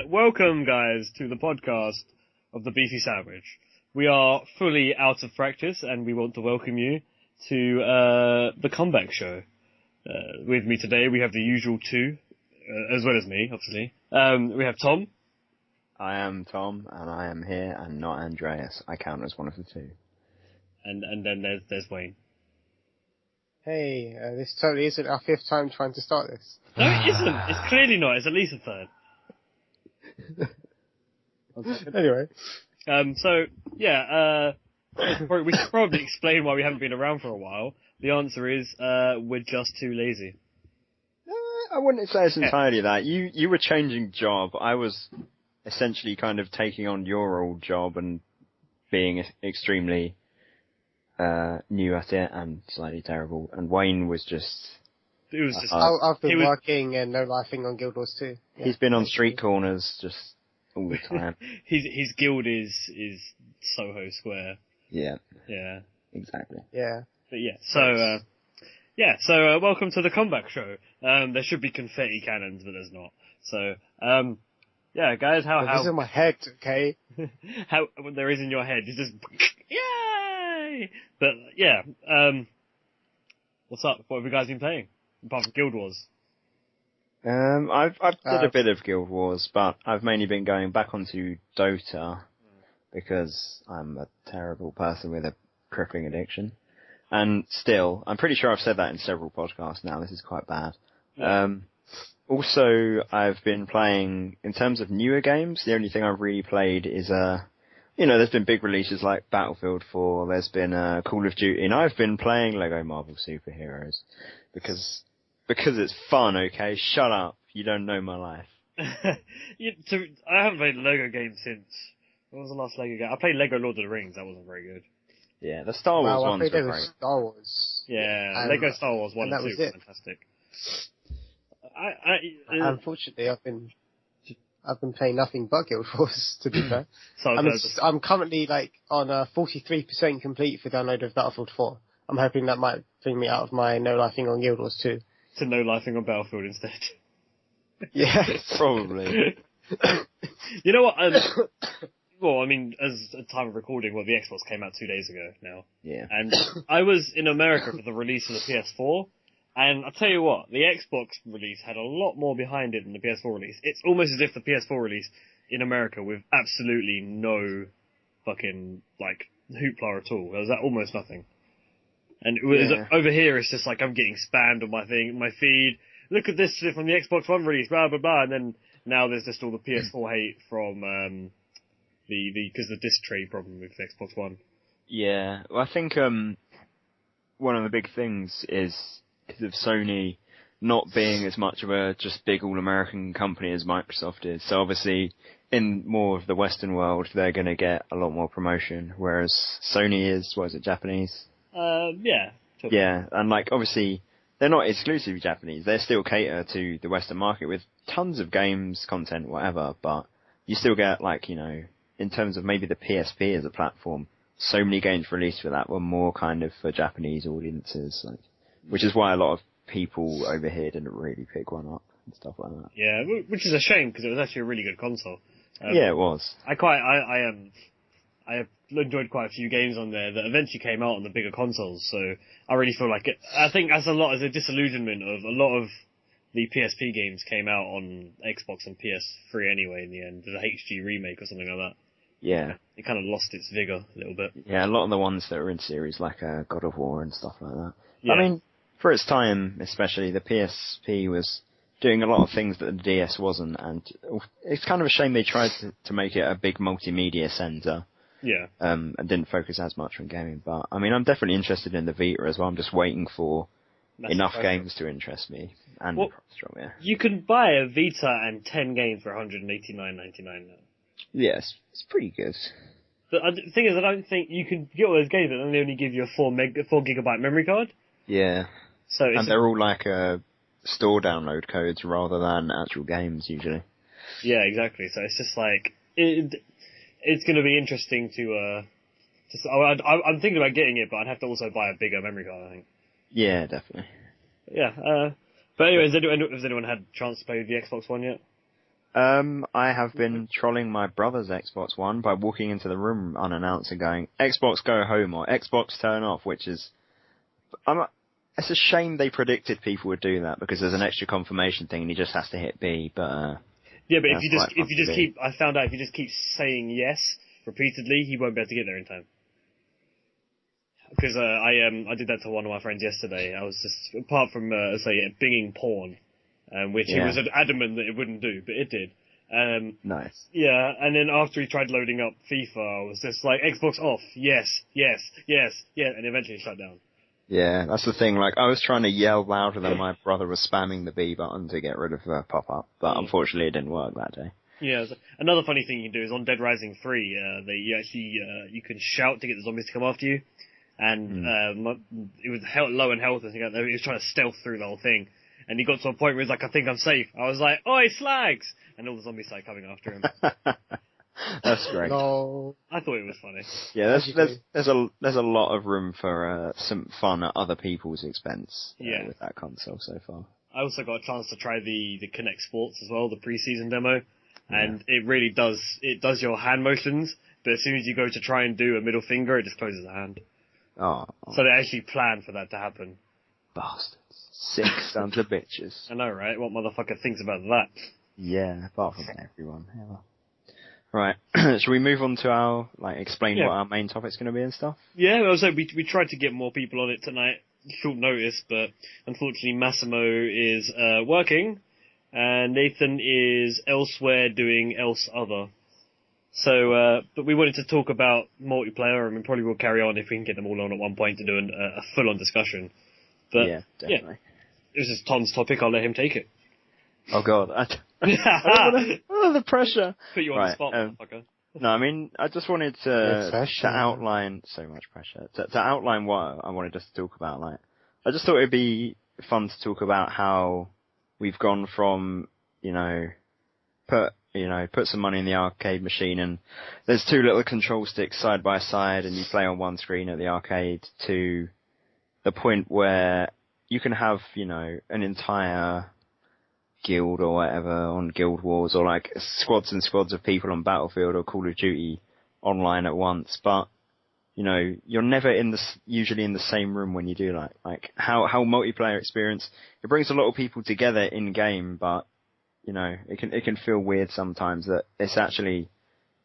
Welcome, guys, to the podcast of the Beefy Sandwich. We are fully out of practice, and we want to welcome you to the ComeBack show. With me today, we have the usual two, as well as me, obviously. We have Tom. I am Tom, and I am here, and not Andreas. I count as one of the two. And then there's Wayne. Hey, this totally isn't our fifth time trying to start this. No, it isn't. It's clearly not. It's at least a third. Anyway. We should probably explain why we haven't been around for a while. The answer is, we're just too lazy. I wouldn't say it's entirely that. You were changing job. I was essentially kind of taking on your old job and being extremely new at it and slightly terrible. And Wayne was just... It was just... I've been working and no-lifing on Guild Wars 2. Yeah. He's been on street corners just all the time. his guild is Soho Square. Yeah. Yeah. Exactly. Yeah. But so welcome to the ComeBack show. There should be confetti cannons, but there's not. So, guys, how... This is in my head, okay? How there is in your head, it's just... Yay! But, what's up? What have you guys been playing? Apart from Guild Wars. I've did a bit of Guild Wars, but I've mainly been going back onto Dota because I'm a terrible person with a crippling addiction. And still, I'm pretty sure I've said that in several podcasts now. This is quite bad. Yeah. Also, I've been playing, in terms of newer games, the only thing I've really played is, there's been big releases like Battlefield 4, there's been Call of Duty, and I've been playing Lego Marvel Superheroes because it's fun, okay? Shut up. You don't know my life. I haven't played a Lego game since... What was the last Lego game? I played Lego Lord of the Rings. That wasn't very good. Yeah, the Star Wars ones were great. Star Wars. Yeah, Lego Star Wars 1 and 2 were fantastic. Unfortunately, I've been playing nothing but Guild Wars, to be fair. I'm currently on 43% complete for download of Battlefield 4. I'm hoping that might bring me out of my no-lifing on Guild Wars 2. To no-lifing on Battlefield instead. Yeah. Probably. You know what? Well, I mean, as a time of recording, the Xbox came out 2 days ago now. Yeah. And I was in America for the release of the PS4, and I'll tell you what, the Xbox release had a lot more behind it than the PS4 release. It's almost as if the PS4 release in America with absolutely no fucking, hoopla at all. There was almost nothing. And it was, over here, it's just I'm getting spammed on my feed. Look at this from the Xbox One release, blah, blah, blah. And then now there's just all the PS4 hate from, because the disc tray problem with the Xbox One. Yeah. Well, I think, one of the big things is because of Sony not being as much of a just big all-American company as Microsoft is. So obviously, in more of the Western world, they're going to get a lot more promotion, whereas Sony is, Japanese? Yeah. Totally. Yeah, and obviously, they're not exclusively Japanese. They still cater to the Western market with tons of games, content, whatever, but you still get, in terms of maybe the PSP as a platform, so many games released for that were more kind of for Japanese audiences, which is why a lot of people over here didn't really pick one up and stuff like that. Yeah, which is a shame, because it was actually a really good console. Yeah, it was. I enjoyed quite a few games on there that eventually came out on the bigger consoles, so I really feel like it. I think that's a disillusionment of a lot of the PSP games came out on Xbox and PS3 anyway in the end. There's a HD remake or something like that. Yeah. It kind of lost its vigor a little bit. Yeah, a lot of the ones that were in series, like God of War and stuff like that. Yeah. I mean, for its time, especially, the PSP was doing a lot of things that the DS wasn't, and it's kind of a shame they tried to make it a big multimedia center. Yeah. And didn't focus as much on gaming. But, I mean, I'm definitely interested in the Vita as well. I'm just waiting for enough games to interest me. And you can buy a Vita and 10 games for $189.99 now. Yes, it's pretty good. But the thing is, I don't think you can get all those games, but then they only give you a 4 gigabyte memory card. Yeah. So they're all store download codes rather than actual games, usually. Yeah, exactly. So it's just it's going to be interesting to I'm thinking about getting it, but I'd have to also buy a bigger memory card, I think. Yeah, definitely. Yeah. But anyway, has anyone had a chance to play the Xbox One yet? I have been trolling my brother's Xbox One by walking into the room unannounced and going, Xbox go home or Xbox turn off, which is... it's a shame they predicted people would do that because there's an extra confirmation thing and he just has to hit B, but... yeah, but if you just keep... I found out if you just keep saying yes repeatedly, he won't be able to get there in time. Because I did that to one of my friends yesterday. I was just, apart from, binging porn, which he was adamant that it wouldn't do, but it did. Nice. Yeah, and then after he tried loading up FIFA, I was just like, Xbox off, yes, and eventually shut down. Yeah, that's the thing, like, I was trying to yell louder than my brother was spamming the B button to get rid of pop-up, but unfortunately it didn't work that day. Yeah, another funny thing you can do is on Dead Rising 3, you can shout to get the zombies to come after you. And it was low in health and things like that. He was trying to stealth through the whole thing, and he got to a point where he's like, "I think I'm safe." I was like, "Oi, slags!" And all the zombies started coming after him. That's great. No. I thought it was funny. Yeah, there's a lot of room for some fun at other people's expense with that console so far. I also got a chance to try the Kinect Sports as well, the pre-season demo, and it really does your hand motions, but as soon as you go to try and do a middle finger, it just closes the hand. Oh. So they actually planned for that to happen. Bastards. Sick sons of bitches. I know, right? What motherfucker thinks about that? Yeah, apart from everyone. Yeah. Right. Shall we move on to our, explain what our main topic's going to be and stuff? Yeah, we tried to get more people on it tonight, short notice, but unfortunately Massimo is working, and Nathan is elsewhere doing else other. So, but we wanted to talk about multiplayer, and we probably will carry on if we can get them all on at one point to do a full-on discussion. But, yeah, definitely. This is Tom's topic, I'll let him take it. Oh god, the pressure. Put you on the spot, motherfucker. No, I mean, I just wanted to outline, so much pressure, to outline what I wanted us to talk about. I just thought it'd be fun to talk about how we've gone from, put some money in the arcade machine and there's two little control sticks side by side and you play on one screen at the arcade, to the point where you can have, an entire guild or whatever on Guild Wars, or squads and squads of people on Battlefield or Call of Duty online at once, but you're never usually in the same room when you do how multiplayer experience, it brings a lot of people together in game, but it can feel weird sometimes that it's actually,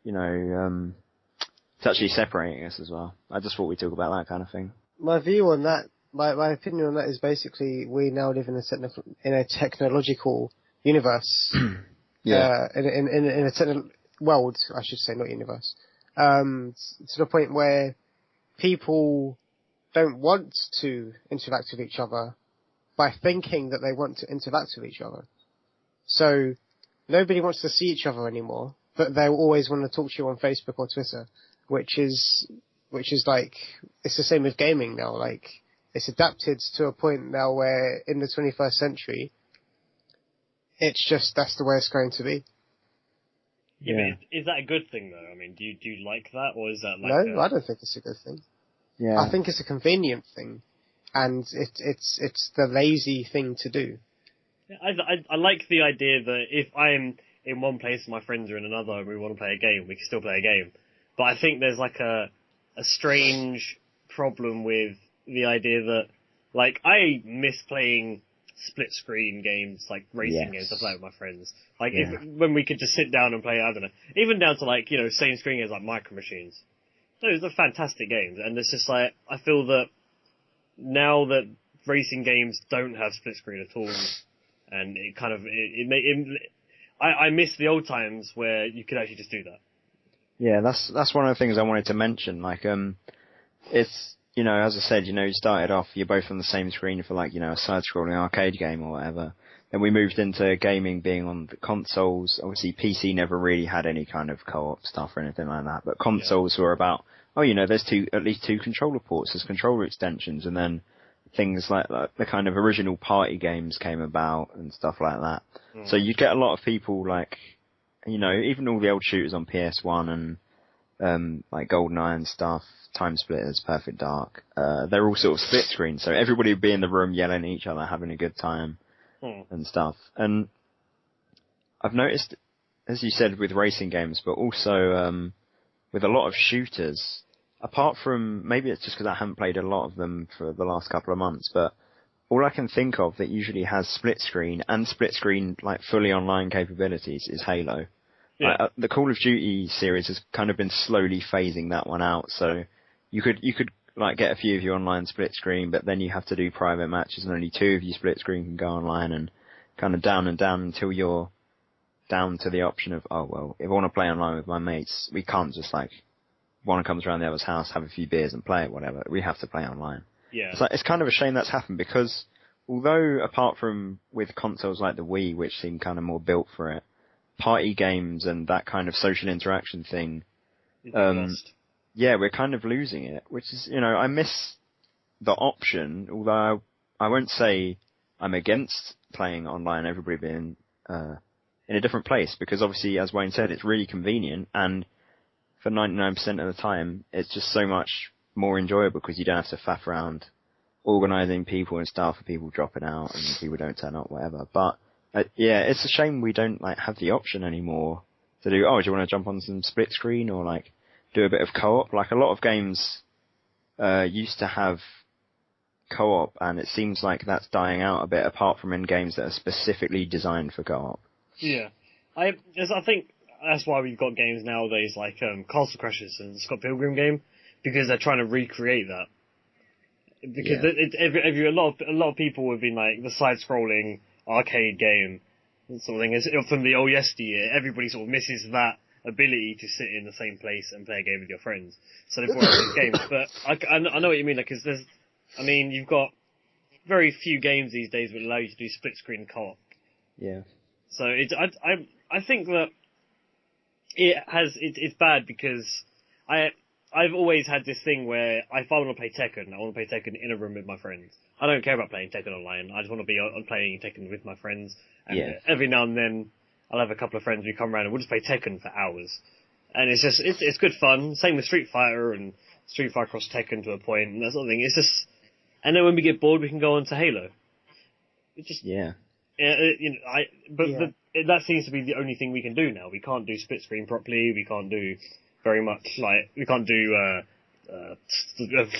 it's actually separating us as well. I just thought we'd talk about that kind of thing. My view on that, my opinion on that is basically we now live in a technological universe. Yeah. In a world, I should say, not universe. To the point where people don't want to interact with each other by thinking that they want to interact with each other. So nobody wants to see each other anymore, but they'll always want to talk to you on Facebook or Twitter, which is it's the same with gaming now. It's adapted to a point now where in the 21st century, that's the way it's going to be. Yeah, but is that a good thing though? I mean, do you like that, or is that No, I don't think it's a good thing. Yeah. I think it's a convenient thing, and it's the lazy thing to do. I like the idea that if I'm in one place and my friends are in another and we want to play a game, we can still play a game. But I think there's a strange problem with the idea that, I miss playing split screen games, racing games to play with my friends. When we could just sit down and play, I don't know, even down to same screen games like Micro Machines. Those are fantastic games, and it's just I feel that now that racing games don't have split screen at all, and it kind of, I miss the old times where you could actually just do that. Yeah, that's one of the things I wanted to mention. It's, as I said, you started off, you're both on the same screen for a side-scrolling arcade game or whatever. Then we moved into gaming being on the consoles. Obviously, PC never really had any kind of co-op stuff or anything like that. But consoles were about, there's at least two controller ports, there's controller extensions, and then things like the kind of original party games came about and stuff like that. So you get a lot of people even all the old shooters on PS1 and GoldenEye and stuff, Time Splitters, Perfect Dark, they're all sort of split screen, so everybody would be in the room yelling at each other, having a good time and stuff. And I've noticed as you said, with racing games, but also with a lot of shooters. Apart from, maybe it's just because I haven't played a lot of them for the last couple of months, but all I can think of that usually has split screen like fully online capabilities is Halo. Yeah. Like, the Call of Duty series has kind of been slowly phasing that one out, so you could like get a few of you online split screen, but then you have to do private matches and only 2 of you split screen can go online, and kind of down and down until you're down to the option of, oh well, if I want to play online with my mates, we can't just like one comes around the other's house, have a few beers and play it, whatever. We have to play online. Yeah. It's kind of a shame that's happened, because although apart from with consoles like the Wii, which seem kind of more built for it, party games and that kind of social interaction thing, yeah, we're kind of losing it, which is, I miss the option, although I won't say I'm against playing online, everybody being in a different place, because obviously, as Wayne said, it's really convenient, and for 99% of the time, it's just so much more enjoyable because you don't have to faff around organising people and stuff for people dropping out and people don't turn up, whatever. But yeah, it's a shame we don't like have the option anymore to do, do you want to jump on some split screen or like do a bit of co-op? Like a lot of games used to have co-op, and it seems like that's dying out a bit, apart from in games that are specifically designed for co-op. Yeah. I think that's why we've got games nowadays like Castle Crashers and Scott Pilgrim game, because they're trying to recreate that. Because a lot of people have been like the side-scrolling arcade game sort of thing. It's from the old yesteryear. Everybody sort of misses that ability to sit in the same place and play a game with your friends. So they brought out these games. But I know what you mean. Because you've got very few games these days that allow you to do split-screen co-op. Yeah. So I think that it's bad, because I've always had this thing where if I want to play Tekken, I want to play Tekken in a room with my friends. I don't care about playing Tekken online. I just want to be playing Tekken with my friends. And every now and then, I'll have a couple of friends who come around and we'll just play Tekken for hours. And it's good fun. Same with Street Fighter and Street Fighter Cross Tekken to a point and that sort of thing. It's just, and then when we get bored, we can go on to Halo. It just that seems to be the only thing we can do now. We can't do split screen properly. We can't do very much we can't do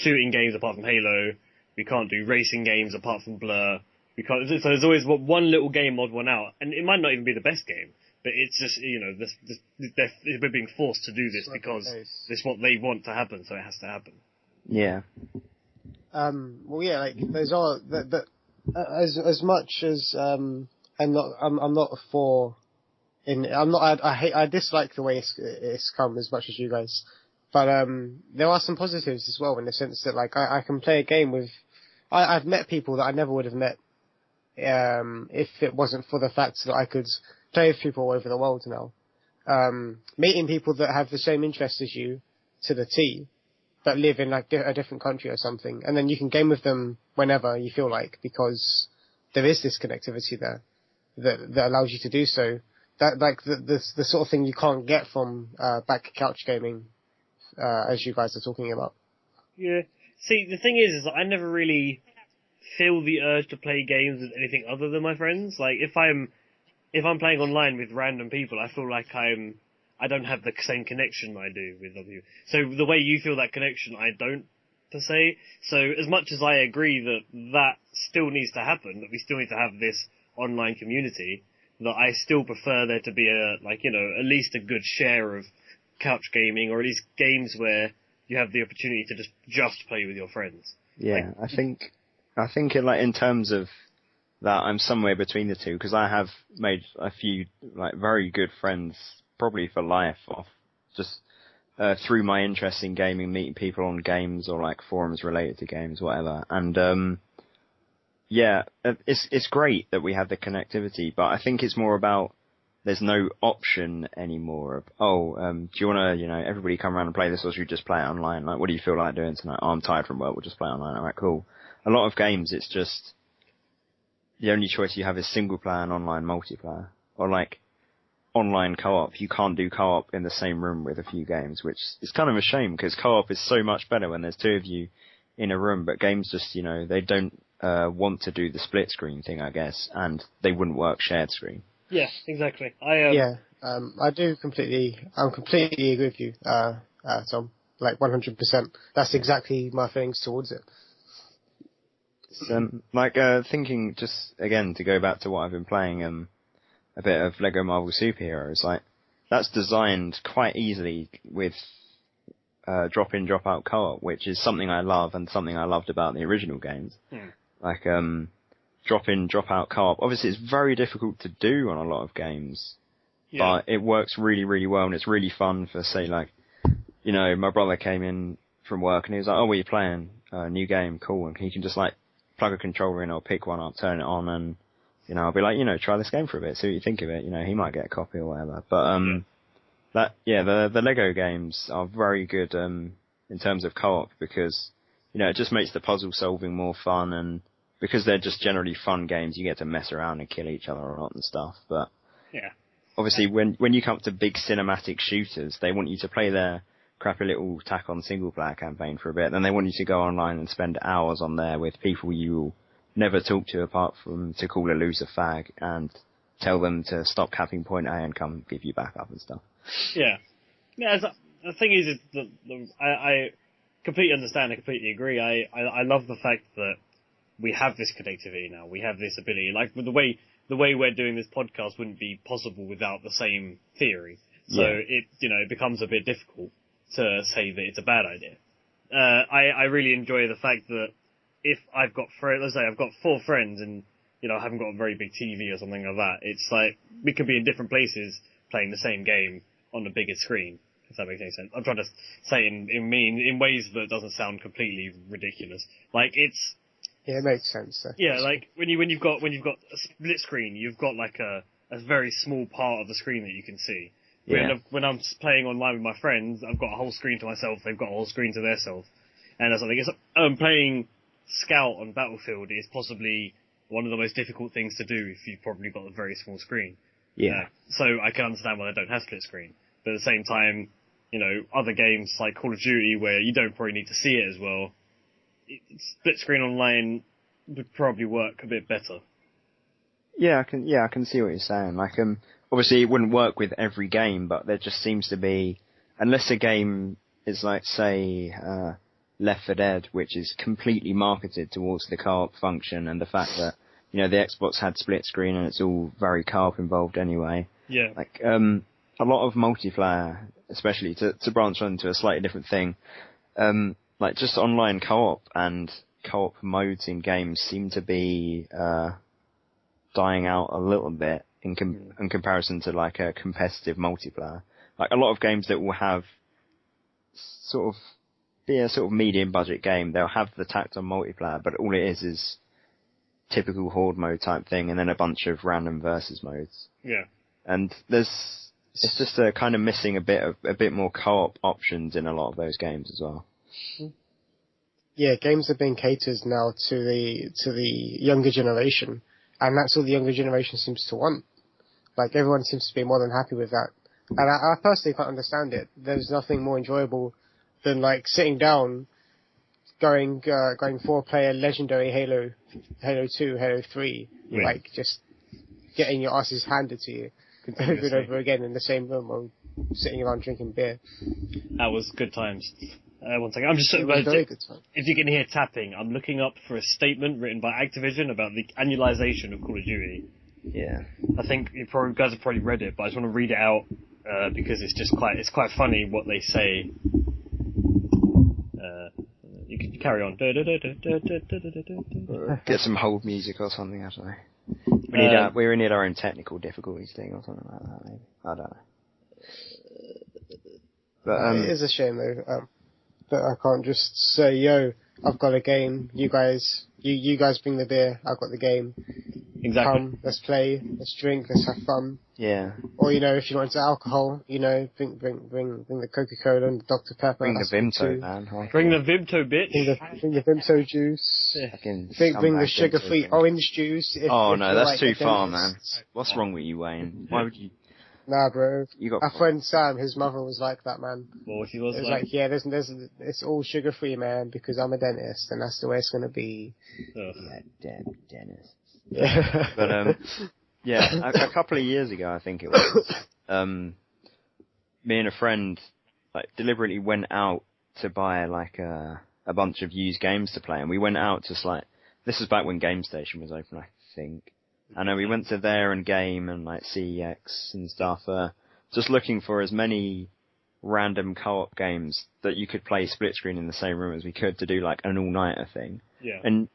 shooting games apart from Halo. We can't do racing games apart from Blur. So there's always one little game odd one out, and it might not even be the best game, but it's just we're being forced to do this because it's what they want to happen, so it has to happen. Yeah. Well, yeah, like those are as much as I dislike the way it's come as much as you guys, but there are some positives as well, in the sense that like I can play a game with. I've met people that I never would have met if it wasn't for the fact that I could play with people all over the world now. Meeting people that have the same interests as you to the T, that live in like a different country or something, and then you can game with them whenever you feel like, because there is this connectivity there that allows you to do so. That like the sort of thing you can't get from back couch gaming, as you guys are talking about. Yeah. See, the thing is that I never really feel the urge to play games with anything other than my friends. Like if I'm playing online with random people, I feel like I don't have the same connection I do with other people. So the way you feel that connection, I don't, per se. So as much as I agree that still needs to happen, that we still need to have this online community, that I still prefer there to be at least a good share of couch gaming, or at least games where you have the opportunity to just play with your friends. Yeah, I think in terms of that, I'm somewhere between the two, because I have made a few like very good friends, probably for life, off just through my interest in gaming, meeting people on games or like forums related to games, whatever. And it's great that we have the connectivity, but I think it's more about there's no option anymore of, do you want to, everybody come around and play this, or should we just play it online? Like, what do you feel like doing tonight? Oh, I'm tired from work, we'll just play online. Alright, cool. A lot of games, it's just, the only choice you have is single player and online multiplayer. Or like, online co-op. You can't do co-op in the same room with a few games, which is kind of a shame, because co-op is so much better when there's 2 of you in a room, but games just, they don't want to do the split screen thing, I guess, and they wouldn't work shared screen. Yeah, exactly. I'm completely agree with you, Tom. Like 100%. That's exactly my feelings towards it. Thinking just again to go back to what I've been playing, a bit of Lego Marvel Superheroes, like that's designed quite easily with drop in, drop out co-op, which is something I love and something I loved about the original games. Like drop in, drop out co-op. Obviously, it's very difficult to do on a lot of games, but it works really, really well, and it's really fun for, say, like, you know, my brother came in from work and he was like, "Oh, what are you playing? New game, cool." And he can just like plug a controller in or pick one up, turn it on, and you know, I'll be like, you know, try this game for a bit, see what you think of it. You know, he might get a copy or whatever. But the Lego games are very good in terms of co-op because, you know, it just makes the puzzle solving more fun, and because they're just generally fun games, you get to mess around and kill each other a lot and stuff. But obviously, when you come to big cinematic shooters, they want you to play their crappy little tack-on single-player campaign for a bit, then they want you to go online and spend hours on there with people you will never talk to apart from to call a loser fag and tell them to stop capping point A and come give you backup and stuff. Yeah. The thing is I completely understand, I completely agree. I love the fact that we have this connectivity now. We have this ability. Like, the way we're doing this podcast wouldn't be possible without the same theory. So it becomes a bit difficult to say that it's a bad idea. I really enjoy the fact that if I've got let's say I've got 4 friends and, you know, I haven't got a very big TV or something like that, it's like, we could be in different places playing the same game on a bigger screen, if that makes any sense. I'm trying to say in ways that doesn't sound completely ridiculous. Like, it's... Yeah, it makes sense, though. Yeah, like, when you've got a split screen, you've got like a very small part of the screen that you can see. Yeah. When I'm playing online with my friends, I've got a whole screen to myself, they've got a whole screen to their self. And that's something. Playing Scout on Battlefield is possibly one of the most difficult things to do if you've probably got a very small screen. Yeah. So I can understand why they don't have split screen. But at the same time, you know, other games like Call of Duty where you don't probably need to see it as well, split screen online would probably work a bit better. Yeah, I can see what you're saying. Like, obviously it wouldn't work with every game, but there just seems to be, unless a game is like, say, Left 4 Dead, which is completely marketed towards the co-op function and the fact that, you know, the Xbox had split screen and it's all very co-op involved anyway. Yeah. Like, a lot of multiplayer, especially to branch on to a slightly different thing, like just online co-op and co-op modes in games seem to be dying out a little bit in comparison to like a competitive multiplayer. Like a lot of games that will have sort of be a sort of medium budget game, they'll have the tacked on multiplayer, but all it is typical horde mode type thing and then a bunch of random versus modes. Yeah. And it's just a kind of missing a bit more co-op options in a lot of those games as well. Yeah, games are being catered now to the younger generation, and that's all the younger generation seems to want. Like, everyone seems to be more than happy with that. And I personally can't understand it. There's nothing more enjoyable than, like, sitting down, going 4-player legendary Halo 2, Halo 3, like, just getting your asses handed to you over and over again in the same room or sitting around drinking beer. That was good times. One second. I'm just if you can hear tapping, I'm looking up for a statement written by Activision about the annualization of Call of Duty. Yeah. I think you guys have probably read it, but I just want to read it out because it's quite funny what they say. You can carry on. Get some hold music or something, I don't know. We need our own technical difficulties thing or something like that, maybe. I don't know. But it is a shame though. That I can't just say, yo, I've got a game, you guys bring the beer, I've got the game. Exactly. Come, let's play, let's drink, let's have fun. Yeah. Or, you know, if you want alcohol, you know, bring the Coca-Cola and the Dr. Pepper. Bring the Vimto, man. Bring the Vimto, bitch. Bring the Vimto juice. Yeah. Bring the sugar-free orange juice. No, that's too far, man. What's wrong with you, Wayne? Why would you... Nah, bro. Our friend Sam, his mother was like that, man. What she was like? Yeah, it's all sugar-free, man, because I'm a dentist, and that's the way it's gonna be. Yeah, damn dentist. Yeah. But, yeah, a couple of years ago, I think it was, me and a friend like deliberately went out to buy like a bunch of used games to play, and we went out to like, this was back when Game Station was open, I think. I know we went to there and Game and like CEX and stuff, just looking for as many random co-op games that you could play split screen in the same room as we could to do like an all-nighter thing. Yeah. And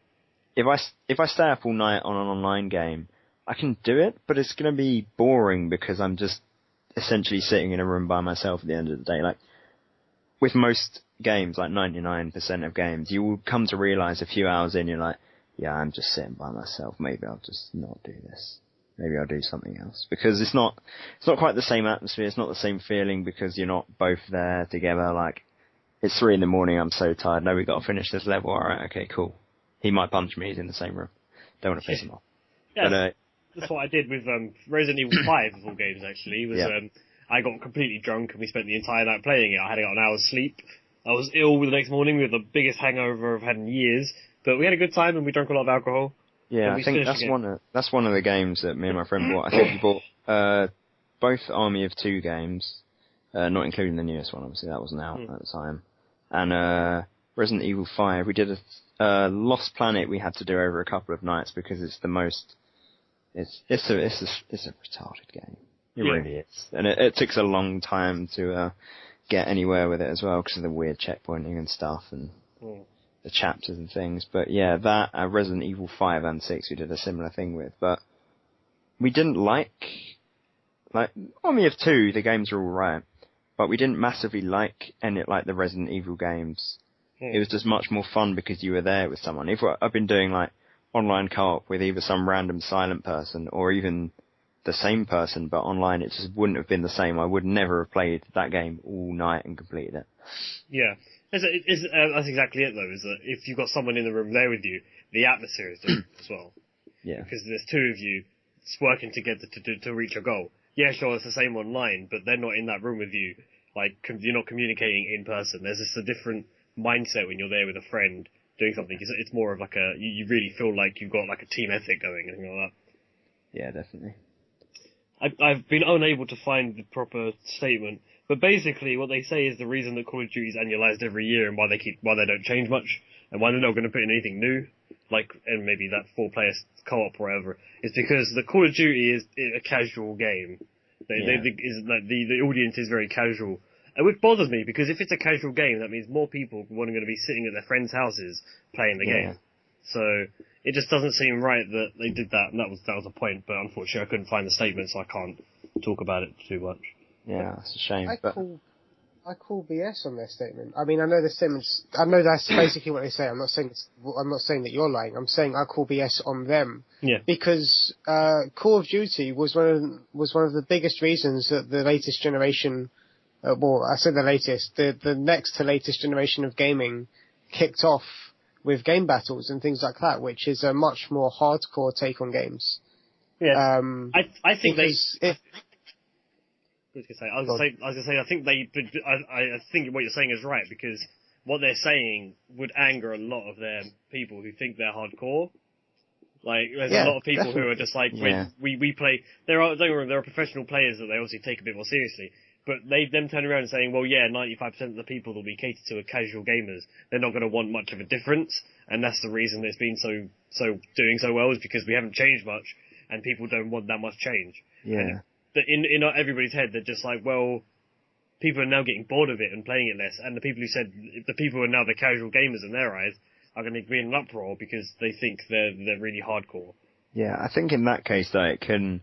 if I stay up all night on an online game, I can do it, but it's going to be boring because I'm just essentially sitting in a room by myself at the end of the day. Like, with most games, like 99% of games, you will come to realize a few hours in, you're like, yeah, I'm just sitting by myself. Maybe I'll just not do this. Maybe I'll do something else. Because it's not quite the same atmosphere, it's not the same feeling because you're not both there together. Like, it's 3 a.m, I'm so tired, no, we've got to finish this level, alright, okay, cool. He might punch me, he's in the same room. Don't want to piss him off. Yeah, but, that's what I did with Resident Evil 5 of all games, actually. I got completely drunk and we spent the entire night playing it. I had got an hour's sleep. I was ill the next morning with the biggest hangover I've had in years. But we had a good time and we drank a lot of alcohol. Yeah, I think that's one of the games that me and my friend bought. I think we bought both Army of Two games, not including the newest one, obviously, that wasn't out at the time. And Resident Evil 5, we did a Lost Planet we had to do over a couple of nights because it's the most... It's a retarded game. It really is. And it takes a long time to get anywhere with it as well because of the weird checkpointing and stuff and the chapters and things. But yeah, that Resident Evil 5 and 6 we did a similar thing with. But we didn't like Army of Two, the games are alright, but we didn't massively like the Resident Evil games. It was just much more fun because you were there with someone. I've been doing like online co-op with either some random silent person or even the same person, but online it just wouldn't have been the same. I would never have played that game all night and completed it. Yeah. That's exactly it though, is that if you've got someone in the room there with you, the atmosphere is different as well. Yeah. Because there's two of you working together to reach a goal. Yeah, sure, it's the same online, but they're not in that room with you. Like, you're not communicating in person. There's just a different mindset when you're there with a friend doing something. It's more of like you really feel like you've got like a team ethic going and things like that. Yeah, definitely. I've been unable to find the proper statement, but basically what they say is the reason that Call of Duty is annualized every year and why they don't change much and why they're not going to put in anything new, like and maybe that 4-player co-op or whatever, is because the Call of Duty is a casual game. The audience is very casual. Which bothers me, because if it's a casual game, that means more people are going to be sitting at their friends' houses playing the game. So it just doesn't seem right that they did that, and that was the point, but unfortunately I couldn't find the statement, so I can't talk about it too much. Yeah, it's a shame. I call BS on their statement. I mean, I know that's basically what they say. I'm not saying that you're lying. I'm saying I call BS on them. Yeah. Because Call of Duty was one of the biggest reasons that the latest generation, I said the latest, the next to latest generation of gaming kicked off with game battles and things like that, which is a much more hardcore take on games. Yeah. I think I think what you're saying is right, because what they're saying would anger a lot of their people who think they're hardcore. Like, there's a lot of people who are just like, we play, there are professional players that they obviously take a bit more seriously, but them turn around and saying, well, yeah, 95% of the people that we cater to are casual gamers. They're not going to want much of a difference, and that's the reason it's been doing so well, is because we haven't changed much, and people don't want that much change. Yeah. And in everybody's head, they're just like, well, people are now getting bored of it and playing it less, and the people who are now the casual gamers in their eyes are going to be in an uproar because they think they're really hardcore. Yeah, I think in that case, though, it can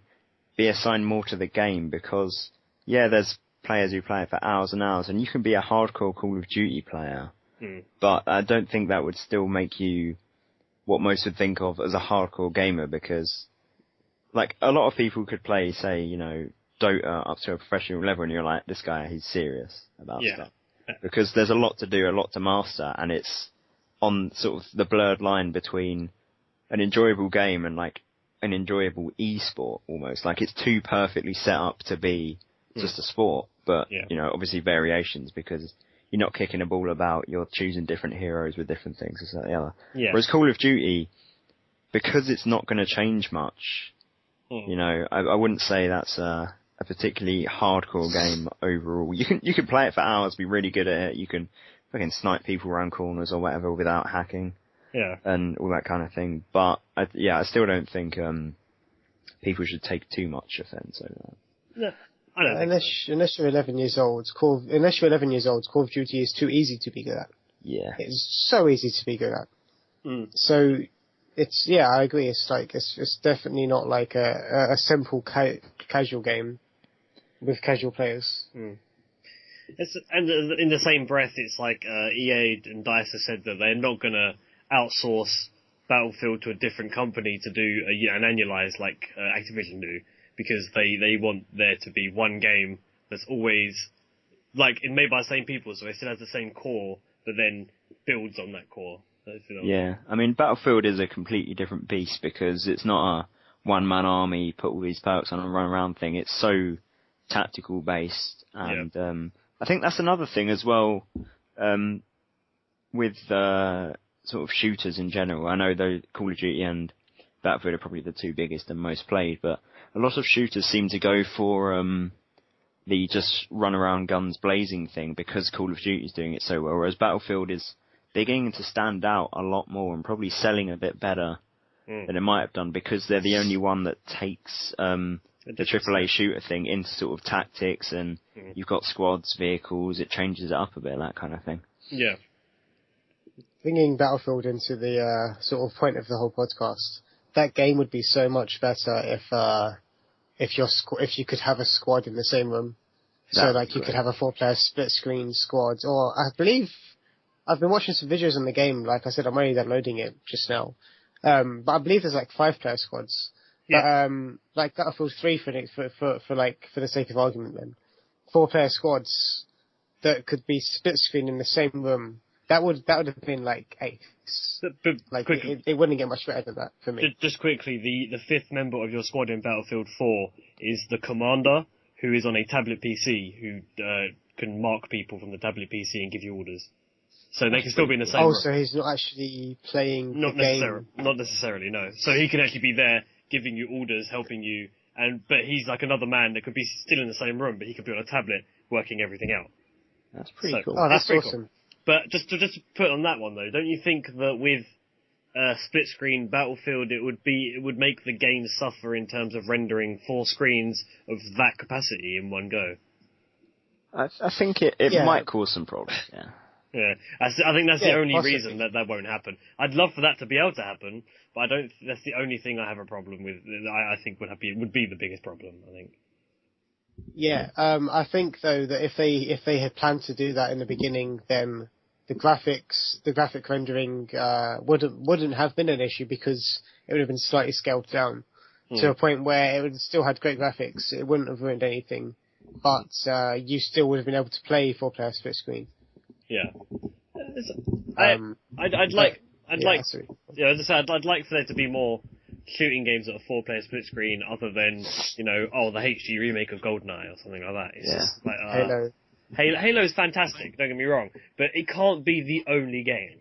be assigned more to the game because, yeah, there's players who play it for hours and hours, and you can be a hardcore Call of Duty player, but I don't think that would still make you what most would think of as a hardcore gamer, because, like, a lot of people could play, say, Dota up to a professional level, and you're like, this guy, he's serious about stuff. Because there's a lot to do, a lot to master, and it's on sort of the blurred line between an enjoyable game and, like, an enjoyable e-sport, almost. Like, it's too perfectly set up to be just a sport, but, obviously variations, because you're not kicking a ball about, you're choosing different heroes with different things, this, that, the other. Yeah. Whereas Call of Duty, because it's not going to change much, I wouldn't say that's a particularly hardcore game overall. You can play it for hours, be really good at it. You can fucking snipe people around corners or whatever without hacking. Yeah. And all that kind of thing. But I still don't think people should take too much offence over that. No, I don't think so. Unless you're 11 years old, Call of Duty is too easy to be good at. Yeah. It's so easy to be good at. Mm. So it's I agree. It's like it's definitely not like a simple casual game with casual players. Mm. And in the same breath, it's like EA and DICE have said that they're not gonna outsource Battlefield to a different company to do an annualized like Activision do, because they want there to be one game that's always like made by the same people, so it still has the same core, but then builds on that core. Yeah, I mean Battlefield is a completely different beast because it's not a one-man army, put all these perks on and run around thing. It's so tactical based, and I think that's another thing as well with sort of shooters in general. I know though Call of Duty and Battlefield are probably the two biggest and most played, but a lot of shooters seem to go for the just run around guns blazing thing because Call of Duty is doing it so well, whereas Battlefield is beginning to stand out a lot more and probably selling a bit better than it might have done because they're the only one that takes the AAA shooter thing into sort of tactics, and you've got squads, vehicles, it changes it up a bit, that kind of thing. Yeah. Bringing Battlefield into the sort of point of the whole podcast, that game would be so much better if you could have a squad in the same room. So like you could have a 4-player split screen squad, or I believe I've been watching some videos on the game. Like I said, I'm only downloading it just now, but I believe there's like 5-player squads. Yeah. But like Battlefield 3 for the sake of argument, then 4-player squads that could be split screen in the same room. That would have been like ace. But like quickly, it wouldn't get much better than that for me. Just quickly, the fifth member of your squad in Battlefield 4 is the commander, who is on a tablet PC, who can mark people from the tablet PC and give you orders. So they can still be in the same room. So he's not actually playing the game. Not necessarily, no. So he can actually be there giving you orders, helping you, but he's like another man that could be still in the same room, but he could be on a tablet working everything out. That's pretty cool. Oh, that's awesome. Cool. But just to put on that one though, don't you think that with split screen Battlefield it would make the game suffer in terms of rendering 4 screens of that capacity in one go? I think it might cause some problems, yeah. Yeah, I think that's the only possibly. reason that won't happen. I'd love for that to be able to happen, but that's the only thing I have a problem with. I think would be the biggest problem, I think. Yeah, I think though that if they had planned to do that in the beginning, then the graphic rendering wouldn't have been an issue because it would have been slightly scaled down to a point where it would have still had great graphics. It wouldn't have ruined anything, but you still would have been able to play 4-player split screen. Yeah, I'd like for there to be more shooting games that are 4-player split screen, other than the HD remake of GoldenEye or something like that. It's just like Halo. Halo is fantastic. Don't get me wrong, but it can't be the only game.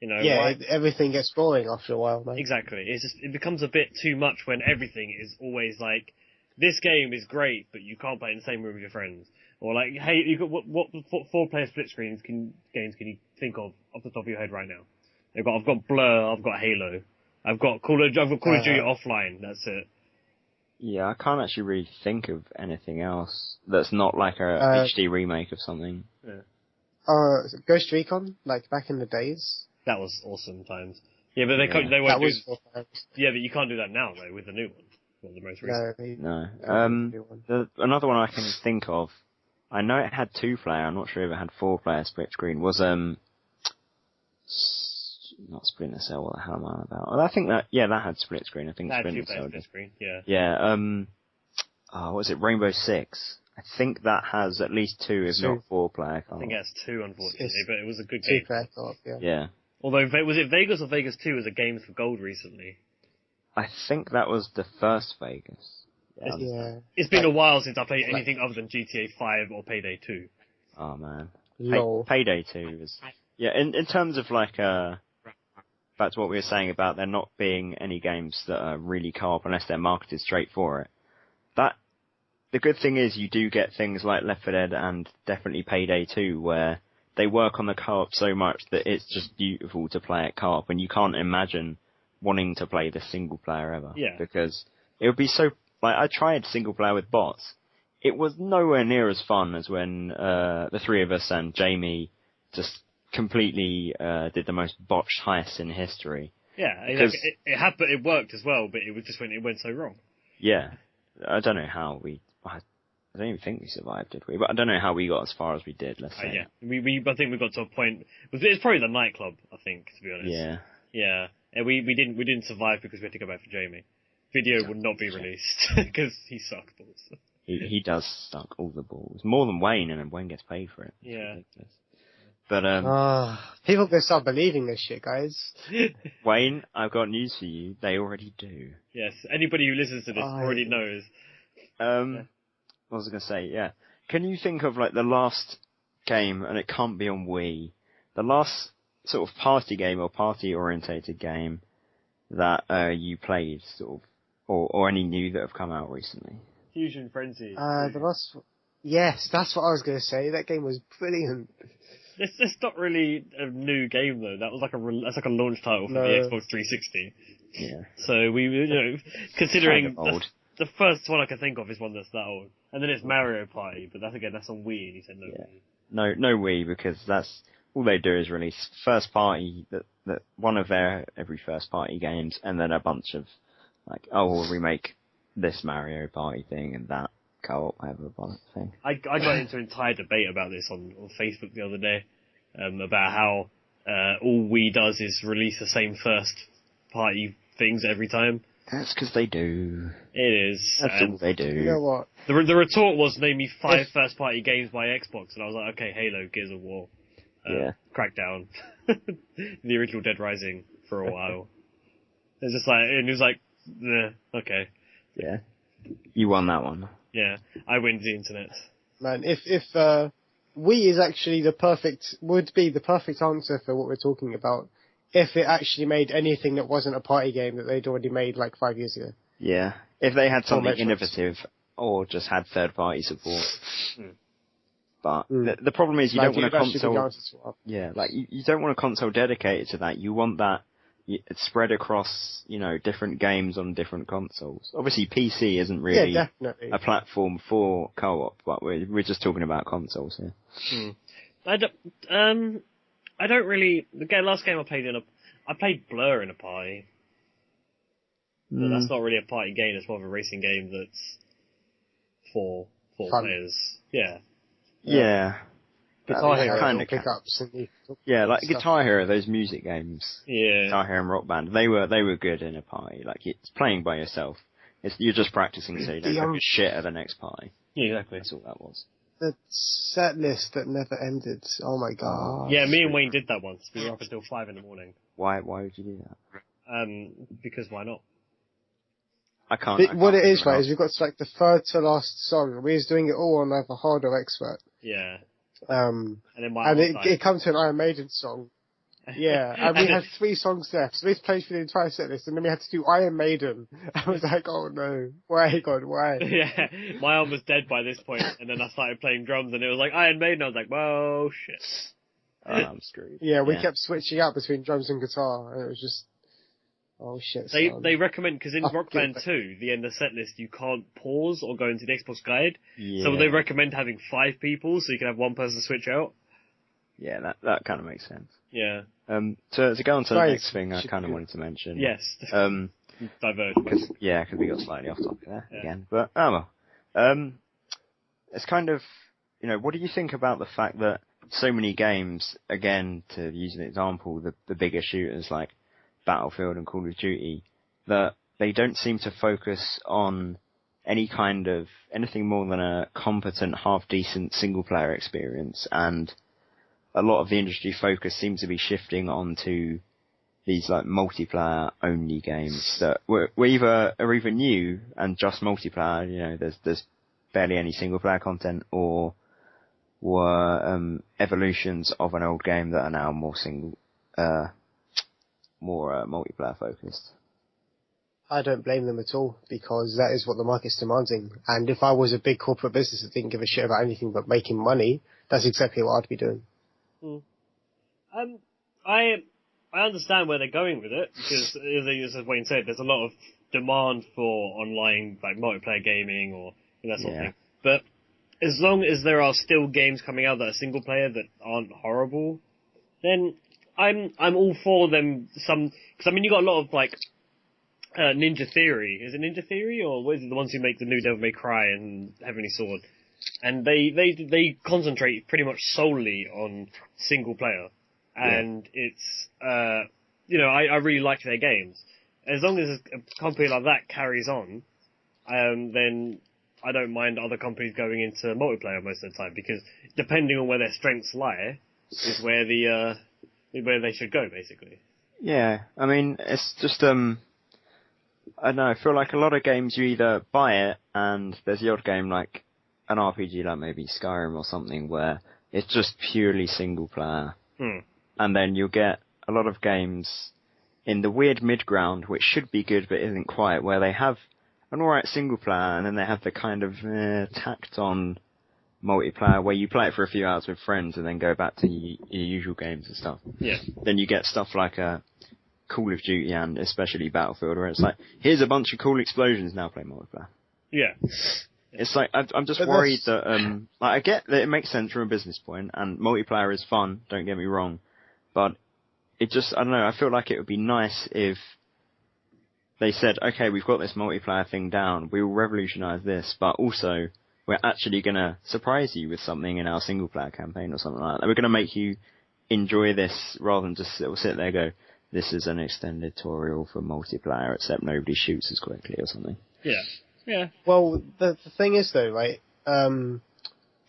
Right? Everything gets boring after a while, man. Exactly. It becomes a bit too much when everything is always like, this game is great, but you can't play it in the same room with your friends. Or like, hey, what 4-player split screens games can you think of off the top of your head right now? I've got Blur, I've got Halo, I've got Call of Duty Offline. That's it. Yeah, I can't actually really think of anything else that's not like a HD remake of something. Yeah. Ghost Recon, like back in the days. That was awesome times. Yeah, but they won't do. Yeah, but you can't do that now though with the new one. Well, the most recent. No. Another one I can think of. I know it had 2-player. I'm not sure if it had 4-player split screen. Was not Splinter Cell. What the hell am I on about? I think that had split screen. I think that Splinter Cell. Split screen. Yeah. Yeah. What was it? Rainbow Six. I think that has at least 2, if not 4-player. I think it has 2, unfortunately, but it was a good game. 2-player co-op, yeah. Although, was it Vegas or Vegas 2 as a Games for Gold recently? I think that was the first Vegas. Yeah. It's been a while since I played anything other than GTA 5 or Payday 2. Oh man. Payday 2 was... Yeah, in terms of like, back to what we were saying about there not being any games that are really co-op unless they're marketed straight for it. the good thing is you do get things like Left 4 Dead and definitely Payday 2 where they work on the co-op so much that it's just beautiful to play at co-op, and you can't imagine wanting to play the single player ever. Yeah. Because it would be so, like, I tried single player with bots. It was nowhere near as fun as when, the three of us and Jamie just completely, did the most botched heist in history. Yeah, it worked as well, but it was just when it went so wrong. Yeah. I don't know how I don't even think we survived, did we? But I don't know how we got as far as we did, let's say. Yeah. I think we got to a point, it's probably the nightclub, I think, to be honest. Yeah. Yeah. And we didn't survive because we had to go back for Jamie. Video would not be released, because he sucked balls. He does suck all the balls. More than Wayne, and Wayne gets paid for it. It's ridiculous. But, people gonna start believing this shit, guys. Wayne, I've got news for you. They already do. Yes, anybody who listens to this already knows. What was I going to say? Yeah. Can you think of, like, the last game, and it can't be on Wii, the last sort of party game or party-orientated game that you played, sort of, or any new that have come out recently? Fusion Frenzy. Yes, that's what I was going to say. That game was brilliant. It's not really a new game though. That was like that's like a launch title for the Xbox 360. Yeah. So we, considering kind of old. The first one I can think of is one that's that old, and then it's Mario Party, but that's on Wii, and he said no. Yeah. No Wii, because that's all they do is release first party that one of their every first party games, and then a bunch of like, we'll remake this Mario Party thing and that co-op whatever thing. I got into an entire debate about this on Facebook the other day, about how all Wii does is release the same first party things every time. That's because they do. It is. That's all they do. You know what? The retort was, name me 5 first party games by Xbox, and I was like, okay, Halo, Gears of War, Crackdown, the original Dead Rising for a while. It's just like, and it was like, okay. Yeah. You won that one. Yeah, I win the internet. Man, if Wii is actually would be the perfect answer for what we're talking about, if it actually made anything that wasn't a party game that they'd already made like 5 years ago. Yeah. If they had something innovative, or just had third party support. But the problem is you don't want a console. Yeah, like you don't want a console dedicated to that. You want that spread across, different games on different consoles. Obviously, PC isn't really a platform for co-op, but we're just talking about consoles here. I don't really. The last game I played Blur in a party. But that's not really a party game. It's more of a racing game that's for players. Yeah. Yeah. Guitar Hero kind of pickups. Like Guitar Hero, those music games. Yeah. Guitar Hero and Rock Band. They were good in a party. Like, it's playing by yourself. You're just practicing so you don't have shit at the next party. Yeah, exactly. That's all that was. The set list that never ended. Oh my god. Yeah, me and Wayne did that once. We were up until 5 in the morning. Why would you do that? Because why not? I can't. What it is, right, is we've got like the third to last song. We was doing it all on like a harder expert. Yeah. And then it comes to an Iron Maiden song. Yeah, and we had 3 songs left. So we played for the entire set list, and then we had to do Iron Maiden. I was like, oh no, why, God, why? Yeah, my arm was dead by this point, and then I started playing drums, and it was like Iron Maiden. I was like, whoa, shit. I'm screwed. Yeah, we kept switching out between drums and guitar, and it was just, oh shit. They recommend, because in Rock Band 2, the end of the set list, you can't pause or go into the Xbox guide. Yeah. So they recommend having 5 people, so you can have one person switch out. Yeah, that kind of makes sense. Yeah. To go on to the next thing I kind of wanted to mention. Yes. Diverge. Because we got slightly off topic there again. But, it's kind of, what do you think about the fact that so many games, again, to use an example, the bigger shooters like Battlefield and Call of Duty, that they don't seem to focus on anything more than a competent, half-decent single-player experience, and a lot of the industry focus seems to be shifting onto these like multiplayer only games that are either new and just multiplayer, there's barely any single player content, or were evolutions of an old game that are now more multiplayer focused. I don't blame them at all, because that is what the market's demanding. And if I was a big corporate business that didn't give a shit about anything but making money, that's exactly what I'd be doing. I understand where they're going with it, because as Wayne said, there's a lot of demand for online like multiplayer gaming or that sort of thing. But as long as there are still games coming out that are single player that aren't horrible, then I'm all for them. Because I mean, you got a lot of like Ninja Theory. Is it Ninja Theory, or what is it, the ones who make the new Devil May Cry and Heavenly Sword? And they concentrate pretty much solely on single player, and it's I really like their games. As long as a company like that carries on, then I don't mind other companies going into multiplayer most of the time, because depending on where their strengths lie is where where they should go, basically. Yeah, I mean, it's just I don't know, I feel like a lot of games you either buy it and there's the odd game like an RPG like maybe Skyrim or something where it's just purely single player. And then you'll get a lot of games in the weird mid-ground, which should be good but isn't quite, where they have an alright single player and then they have the kind of tacked-on multiplayer where you play it for a few hours with friends and then go back to your usual games and stuff. Yeah. Then you get stuff like Call of Duty and especially Battlefield, where it's like, here's a bunch of cool explosions, now play multiplayer. Yeah. It's like, I'm just worried that, like, I get that it makes sense from a business point, and multiplayer is fun, don't get me wrong, but it just, I don't know, I feel like it would be nice if they said, okay, we've got this multiplayer thing down, we will revolutionise this, but also, we're actually going to surprise you with something in our single player campaign or something like that. We're going to make you enjoy this rather than just sit there and go, this is an extended tutorial for multiplayer, except nobody shoots as quickly or something. Yeah. Yeah. Well, the thing is though, right,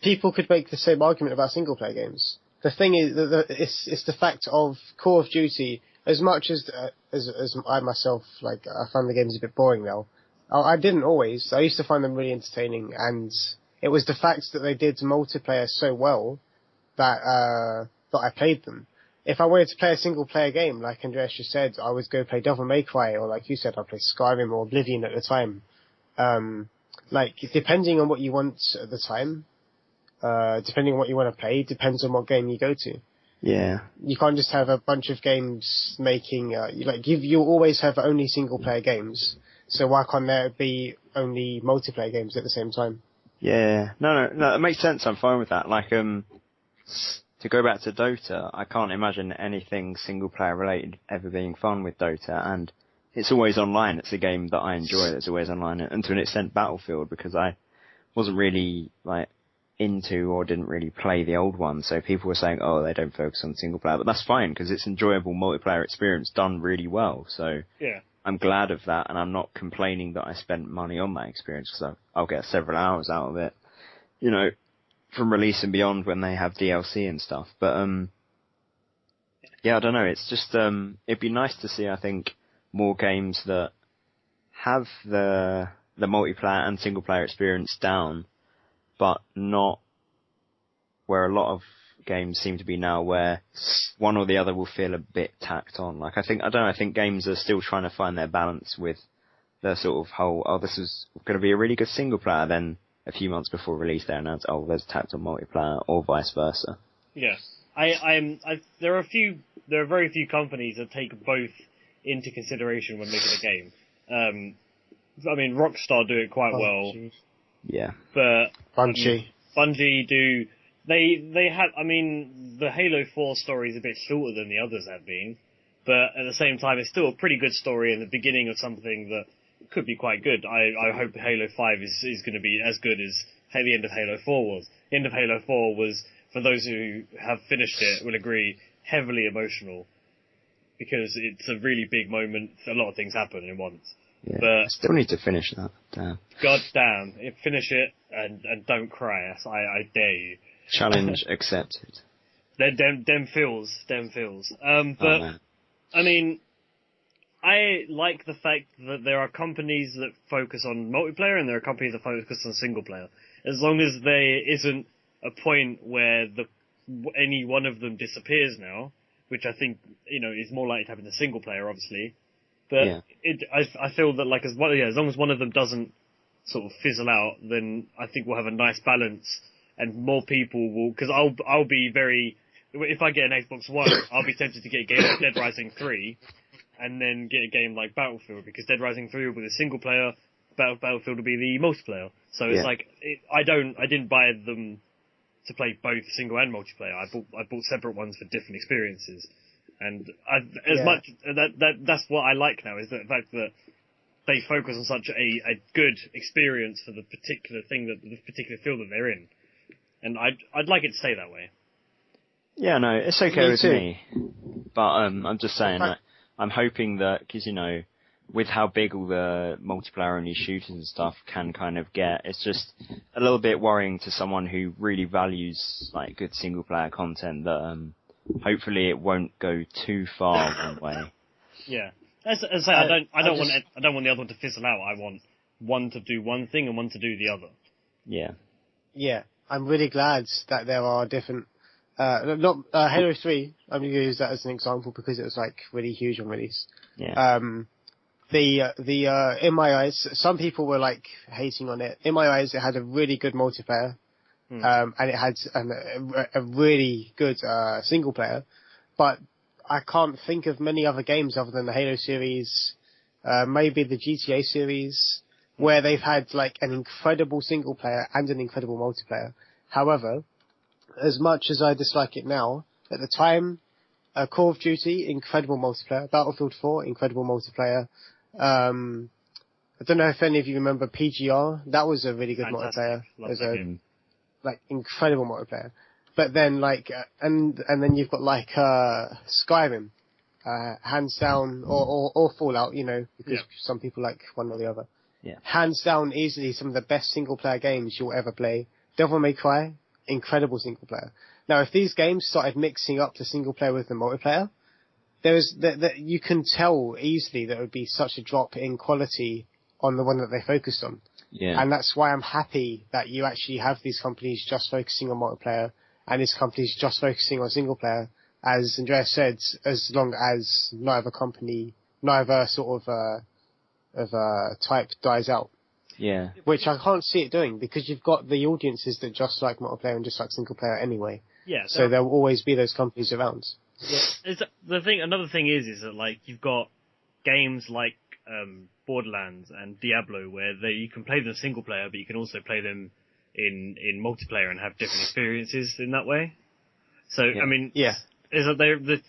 people could make the same argument about single player games. The thing is, it's the fact of Call of Duty, as much as I myself, like, I find the games a bit boring now. I didn't always. I used to find them really entertaining, and it was the fact that they did multiplayer so well that I played them. If I wanted to play a single player game, like Andreas just said, I would go play Devil May Cry, or like you said, I'd play Skyrim or Oblivion at the time. Like, depending on what you want at the time, depending on what you want to play, depends on what game you go to. Yeah. You can't just have a bunch of games making, you'll always have only single player games. So why can't there be only multiplayer games at the same time? Yeah. No, it makes sense. I'm fine with that. Like, to go back to Dota, I can't imagine anything single player related ever being fun with Dota, and it's always online. It's a game that I enjoy that's always online, and to an extent Battlefield, because I wasn't really, like, into or didn't really play the old one, so people were saying, oh, they don't focus on single player, but that's fine, because it's enjoyable multiplayer experience done really well, so yeah. I'm glad of that, and I'm not complaining that I spent money on that experience, because I'll get several hours out of it, you know, from release and beyond when they have DLC and stuff. But, yeah, I don't know, it's just, it'd be nice to see, I think, more games that have the multiplayer and single player experience down, but not where a lot of games seem to be now, where one or the other will feel a bit tacked on. Like, I think games are still trying to find their balance with their sort of whole, oh, this is going to be a really good single player, then a few months before release they announce, oh, there's tacked on multiplayer, or vice versa. Yeah. There are very few companies that take both into consideration when making a game. I mean, Rockstar do it quite well. Yeah. But Bungie do. They have, I mean, the Halo 4 story is a bit shorter than the others have been, but at the same time it's still a pretty good story and the beginning of something that could be quite good. I hope Halo 5 is going to be as good as the end of Halo 4 was. The end of Halo 4 was, for those who have finished it will agree, heavily emotional, because it's a really big moment. A lot of things happen in once. Yeah, but I still need to finish that. Damn. God damn, finish it and don't cry. I dare you. Challenge accepted. Dem feels. But I mean, I like the fact that there are companies that focus on multiplayer and there are companies that focus on single player. As long as there isn't a point where any one of them disappears now, which I think, is more likely to happen in the single player, obviously, But I feel that like as long as one of them doesn't sort of fizzle out, then I think we'll have a nice balance, and more people will. Because I'll be very. If I get an Xbox One, I'll be tempted to get a game like Dead Rising 3, and then get a game like Battlefield, because Dead Rising 3 will be the single player, Battlefield will be the multiplayer. So it's like I didn't buy them to play both single and multiplayer. I bought separate ones for different experiences, and that's what I like now, is the fact that they focus on such a good experience for the particular thing, that the particular field that they're in, and I'd like it to stay that way. Yeah, no, it's okay with me, but I'm just saying that I'm hoping that, because with how big all the multiplayer-only shooters and stuff can kind of get, it's just a little bit worrying to someone who really values like good single-player content that hopefully it won't go too far one way. Yeah, as I say, I don't want the other one to fizzle out. I want one to do one thing and one to do the other. Yeah. Yeah, I'm really glad that there are different. Halo 3. I'm going to use that as an example because it was like really huge on release. Yeah. In my eyes, some people were like hating on it. In my eyes, it had a really good multiplayer, and it had a really good single player. But I can't think of many other games other than the Halo series, maybe the GTA series, where they've had like an incredible single player and an incredible multiplayer. However, as much as I dislike it now, at the time, Call of Duty, incredible multiplayer. Battlefield 4, incredible multiplayer. I don't know if any of you remember PGR. That was a really good multiplayer. It was like incredible multiplayer. But then and then you've got like Skyrim, hands down, or Fallout, because some people like one or the other. Yeah. Hands down, easily some of the best single player games you'll ever play. Devil May Cry, incredible single player. Now, if these games started mixing up the single player with the multiplayer, you can tell easily that it would be such a drop in quality on the one that they focused on. Yeah. And that's why I'm happy that you actually have these companies just focusing on multiplayer and these companies just focusing on single player. As Andreas said, as long as neither sort of type dies out. Yeah. Which I can't see it doing, because you've got the audiences that just like multiplayer and just like single player anyway. Yeah. So there will always be those companies around. Yeah. Another thing is that like you've got games like Borderlands and Diablo where you can play them single player, but you can also play them in multiplayer and have different experiences in that way. So I mean, is that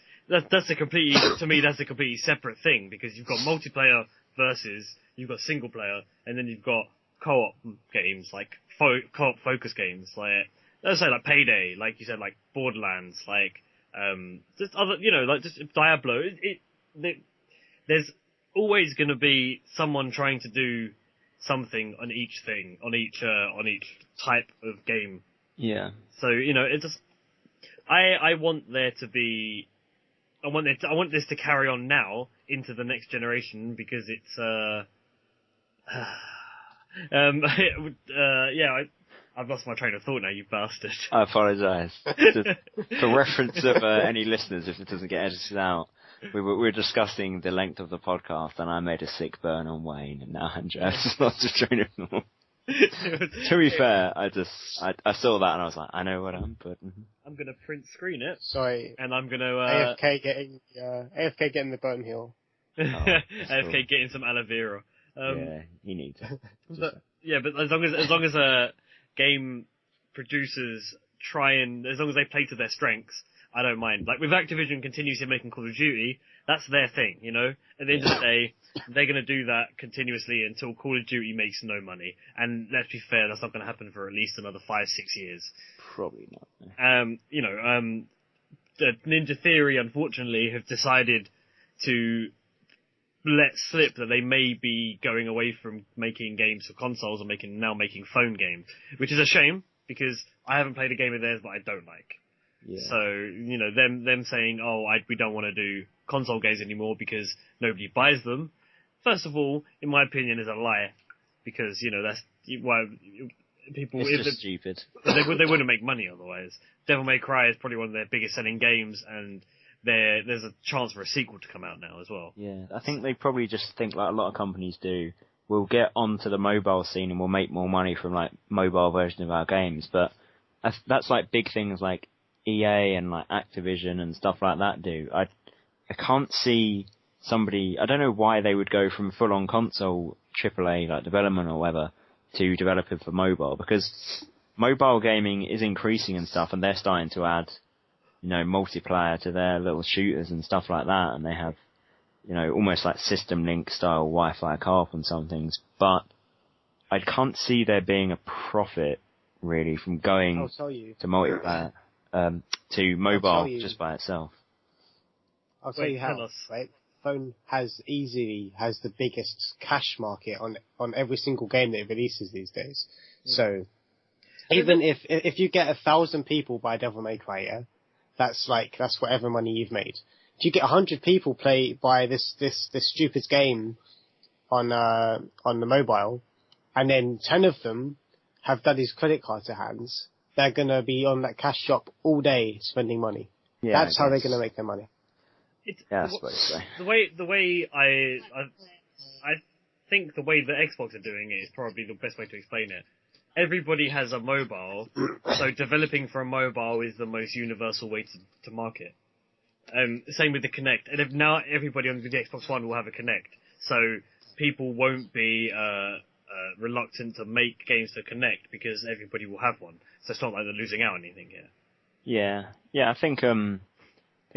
that's a completely separate thing, because you've got multiplayer versus you've got single player, and then you've got co-op games, like co-op focus games, like let's say like Payday, like you said, like Borderlands, like just other, like just Diablo. There's always going to be someone trying to do something on each thing, on each type of game. Yeah. So it just I want there to be. I want this to carry on now into the next generation, because it's I've lost my train of thought now, you bastard. I apologise. For reference of any listeners, if it doesn't get edited out, we were discussing the length of the podcast, and I made a sick burn on Wayne, and now Andreas has lost a train of thought. To be fair, I saw that and I was like, I know what I'm putting. I'm gonna print screen it. Sorry. And I'm gonna AFK getting the button heel. AFK getting some aloe vera. Yeah, he needs it. But as long as game producers as long as they play to their strengths, I don't mind. Like with Activision continuously making Call of Duty, that's their thing, At the end of the day, they're going to do that continuously until Call of Duty makes no money. And let's be fair, that's not going to happen for at least another 5-6 years. Probably not. The Ninja Theory, unfortunately, have decided to let slip that they may be going away from making games for consoles and now making phone games, which is a shame, because I haven't played a game of theirs that I don't like. Yeah. So, them saying, we don't want to do console games anymore because nobody buys them, first of all, in my opinion, is a lie. Because, that's why people... It's just stupid. They wouldn't make money otherwise. Devil May Cry is probably one of their biggest selling games, and there's a chance for a sequel to come out now as well. Yeah, I think they probably just think, like a lot of companies do, we'll get onto the mobile scene and we'll make more money from like mobile versions of our games. But that's like big things like EA and like Activision and stuff like that do. I can't see somebody. I don't know why they would go from full on console AAA like development or whatever to developing for mobile, because mobile gaming is increasing and stuff, and they're starting to add, multiplayer to their little shooters and stuff like that, and they have, almost like System Link style Wi-Fi co-op and some things, but I can't see there being a profit really from going to multiplayer, to mobile just by itself. I'll tell you how, right? Phone has the biggest cash market on every single game that it releases these days. Mm. So, even if you get 1,000 people buy Devil May Cry, yeah, that's whatever money you've made. If you get 100 people buy this stupid game on the mobile, and then 10 of them have Daddy's credit card to hands, they're gonna be on that cash shop all day spending money. Yeah, that's how they're gonna make their money. I suppose so. The way I think the way that Xbox are doing it is probably the best way to explain it. Everybody has a mobile, so developing for a mobile is the most universal way to market. Same with the Kinect. And if now everybody on the Xbox One will have a Kinect, so people won't be reluctant to make games to Kinect because everybody will have one. So it's not like they're losing out on anything here. Yeah. I think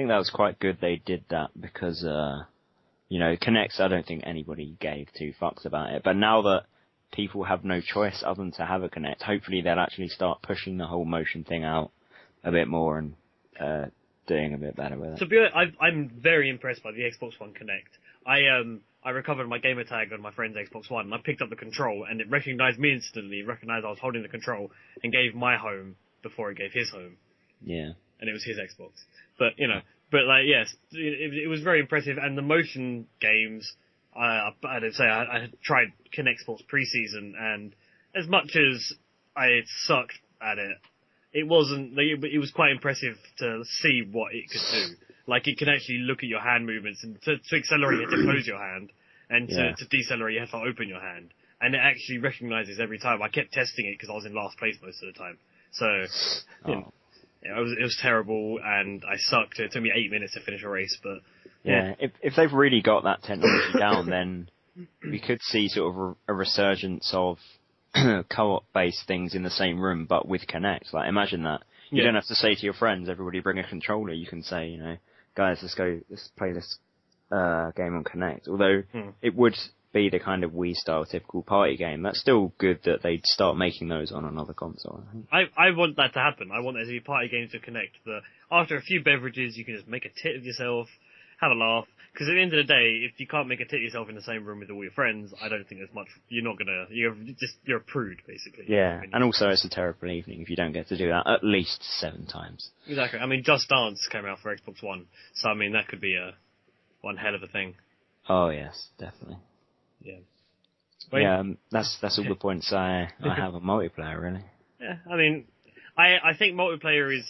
that was quite good they did that because Kinects, I don't think anybody gave two fucks about it. But now that people have no choice other than to have a Kinect, hopefully they'll actually start pushing the whole motion thing out a bit more and doing a bit better with it. To be honest, I'm very impressed by the Xbox One Kinect. I recovered my gamer tag on my friend's Xbox One, and I picked up the control, and it recognized me instantly, recognized I was holding the control, and gave my home before it gave his home. Yeah. And it was his Xbox. But, yes, it was very impressive, and the motion games, I had tried Kinect Sports preseason, and as much as I sucked at it, it was quite impressive to see what it could do. Like, it can actually look at your hand movements, and to accelerate you have to close your hand, and to decelerate you have to open your hand. And it actually recognizes every time. I kept testing it because I was in last place most of the time. So, it was terrible, and I sucked. It took me 8 minutes to finish a race, but... Yeah, if they've really got that technology down, then we could see sort of a resurgence of co-op-based things in the same room, but with Kinect. Like, imagine that. You don't have to say to your friends, everybody bring a controller. You can say, guys, let's play this game on Kinect. Although it would be the kind of Wii-style typical party game. That's still good that they'd start making those on another console, I think. I want that to happen. I want there to be party games to Kinect. After a few beverages, you can just make a tit of yourself, have a laugh. Because at the end of the day, if you can't make a tit of yourself in the same room with all your friends, I don't think there's much. You're a prude, basically. Yeah, and also it's a terrible evening if you don't get to do that at least 7 times. Exactly. I mean, Just Dance came out for Xbox One, so I mean that could be one hell of a thing. Oh yes, definitely. Yeah. Yeah, that's all the points I have on multiplayer, really. Yeah, I mean, I think multiplayer is.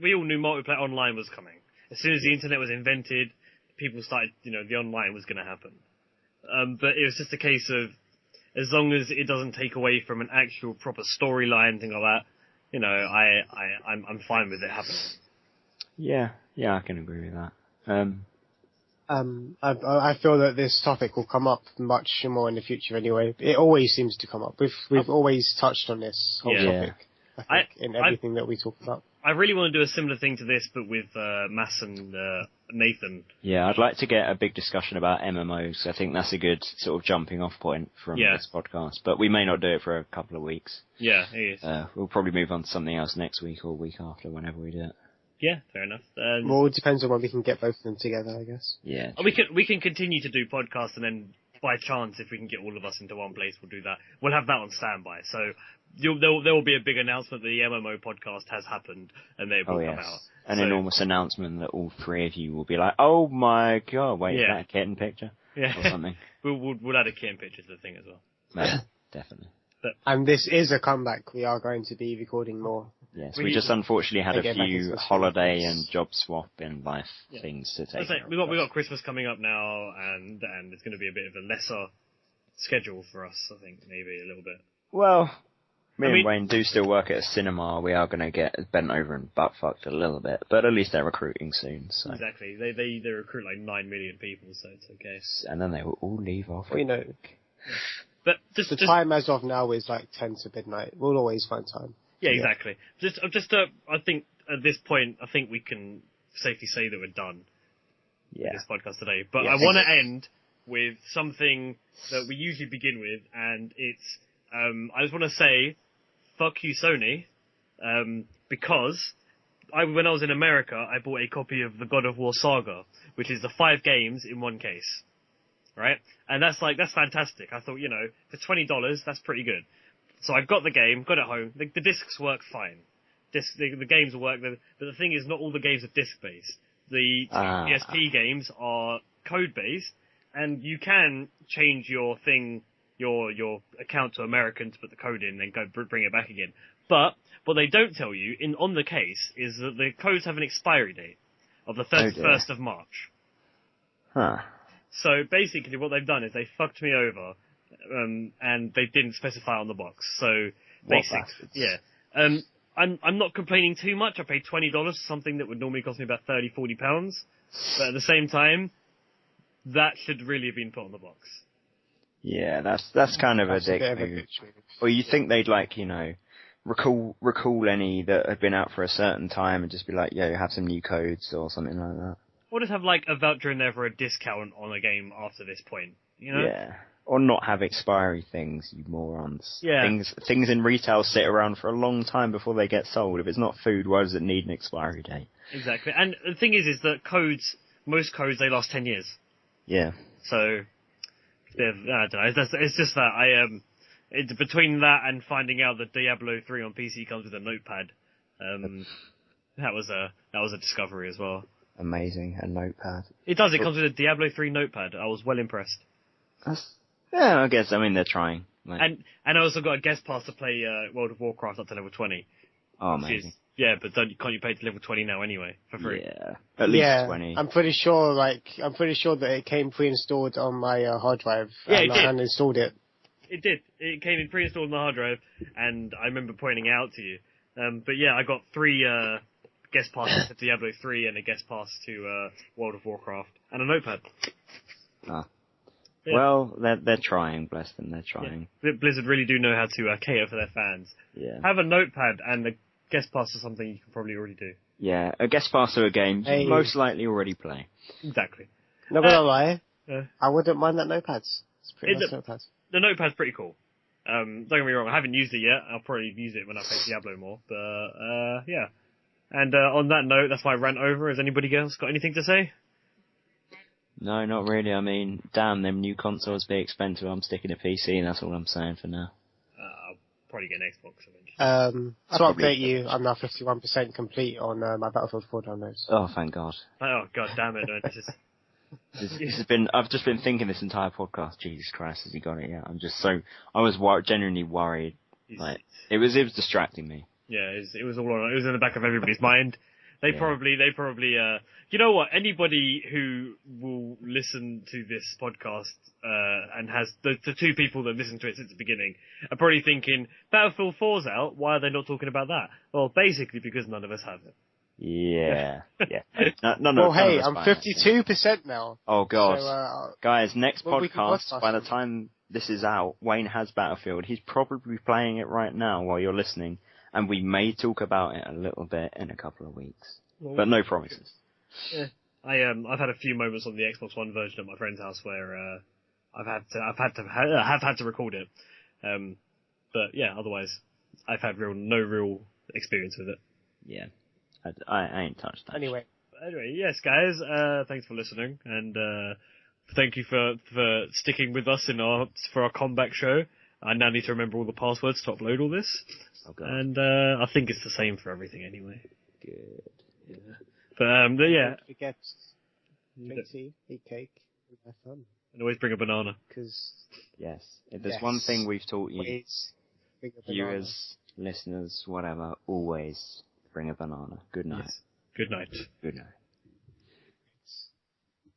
We all knew multiplayer online was coming. As soon as the internet was invented, people started, the online was going to happen. But it was just a case of, as long as it doesn't take away from an actual proper storyline, thing like that, I'm fine with it happening. Yeah, I can agree with that. I feel that this topic will come up much more in the future anyway. It always seems to come up. We've always touched on this whole topic, I think, in everything that we talk about. I really want to do a similar thing to this, but with Mass and Nathan. Yeah, I'd like to get a big discussion about MMOs. I think that's a good sort of jumping off point from this podcast. But we may not do it for a couple of weeks. Yeah, it is. We'll probably move on to something else next week or week after, whenever we do it. Yeah, fair enough. Well, it depends on when we can get both of them together, I guess. Yeah. We can continue to do podcasts, and then by chance, if we can get all of us into one place, we'll do that. We'll have that on standby. So there will be a big announcement that the MMO podcast has happened, and they will come out. An enormous announcement that all 3 of you will be like, oh my god, wait, is that a kitten picture? Yeah. Or something. We'll add a kitten picture to the thing as well. Yeah, definitely. And this is a comeback. We are going to be recording more Yes, we just unfortunately had a few holiday and job swap in life things to take care of. We got Christmas coming up now, and it's going to be a bit of a lesser schedule for us, I think, maybe a little bit. Well, me and Wayne do still work at a cinema. We are going to get bent over and butt fucked a little bit, but at least they're recruiting soon. So. Exactly, they recruit like 9 million people, so it's okay. And then they will all leave off. We know. But the time as of now is like 10 to midnight. We'll always find time. Yeah, exactly. I think at this point, I think we can safely say that we're done with this podcast today. But I want to end with something that we usually begin with, and it's, I just want to say, fuck you, Sony, because when I was in America, I bought a copy of the God of War Saga, which is the 5 games in one case. Right? And that's fantastic. I thought, for $20, that's pretty good. So I got the game, got it home. The discs work fine. The games work, but the thing is, not all the games are disc-based. The PSP games are code-based, and you can change your account to American to put the code in, and then bring it back again. But what they don't tell you on the case is that the codes have an expiry date of the 31st of March. Huh. So basically, what they've done is they fucked me over. And they didn't specify on the box. So basically, I'm not complaining too much. I paid $20 for something that would normally cost me about £30-40, but at the same time, that should really have been put on the box. Yeah, that's kind of a dick move. Or you think they'd recall any that have been out for a certain time and just be like, yeah, you have some new codes or something like that. Or just have a voucher in there for a discount on a game after this point. Yeah. Or not have expiry things, you morons. Yeah. Things in retail sit around for a long time before they get sold. If it's not food, why does it need an expiry date? Exactly. And the thing is that most codes, they last 10 years. Yeah. So, I don't know. It's just that between that and finding out that Diablo 3 on PC comes with a notepad, that was a discovery as well. Amazing, a notepad. It does. It comes with a Diablo 3 notepad. I was well impressed. Yeah, I guess. I mean, they're trying. And I also got a guest pass to play World of Warcraft up to level 20. Oh, amazing. But can't you pay to level 20 now anyway for free? Yeah, at least 20. I'm pretty sure that it came pre-installed on my hard drive. Yeah, it did. And installed it. It did. It came in pre-installed on the hard drive, and I remember pointing it out to you. But yeah, I got 3 guest passes to Diablo 3 and a guest pass to World of Warcraft and a notepad. Ah. Yeah. Well, they're trying, bless them, they're trying. Yeah. Blizzard really do know how to cater for their fans. Yeah. Have a notepad and a guest pass to something you can probably already do. Yeah, a guest pass to a game you most likely already play. Exactly. Not gonna lie, I wouldn't mind that notepad. It's pretty nice notepad. The notepad's pretty cool. Don't get me wrong, I haven't used it yet. I'll probably use it when I play Diablo more. But, yeah. And on that note, that's my rant over. Has anybody else got anything to say? No, not really. I mean, damn, them new consoles be expensive. I'm sticking to PC, and that's all I'm saying for now. I'll probably get an Xbox eventually. To update you, I'm now 51% complete on my Battlefield 4 downloads. Oh, thank God. Oh, God damn it. No, I've just been thinking this entire podcast, Jesus Christ, has he got it yet? I was genuinely worried. It was distracting me. Yeah, it was all on. It was in the back of everybody's mind. They probably, you know what? Anybody who will listen to this podcast, and has the 2 people that listened to it since the beginning are probably thinking, Battlefield 4's out, why are they not talking about that? Well, basically because none of us have it. Yeah, yeah. Well, hey, I'm 52% now. Oh, God. So, guys, next podcast, by the time this is out, Wayne has Battlefield. He's probably playing it right now while you're listening. And we may talk about it a little bit in a couple of weeks, but no promises. Yeah, I've had a few moments on the Xbox One version at my friend's house where I've had to record it, but yeah, otherwise I've had no real experience with it. Yeah, I ain't touched that. Anyway, yes, guys, thanks for listening, and thank you for sticking with us for our ComeBack show. I now need to remember all the passwords to upload all this. Oh, God. And I think it's the same for everything anyway. Good. Yeah. But yeah. Don't forget, drink tea, eat cake, and have fun. And always bring a banana. Because yes, if there's one thing we've taught you, viewers, listeners, whatever, always bring a banana. Good night. Yes. Good night. Good night.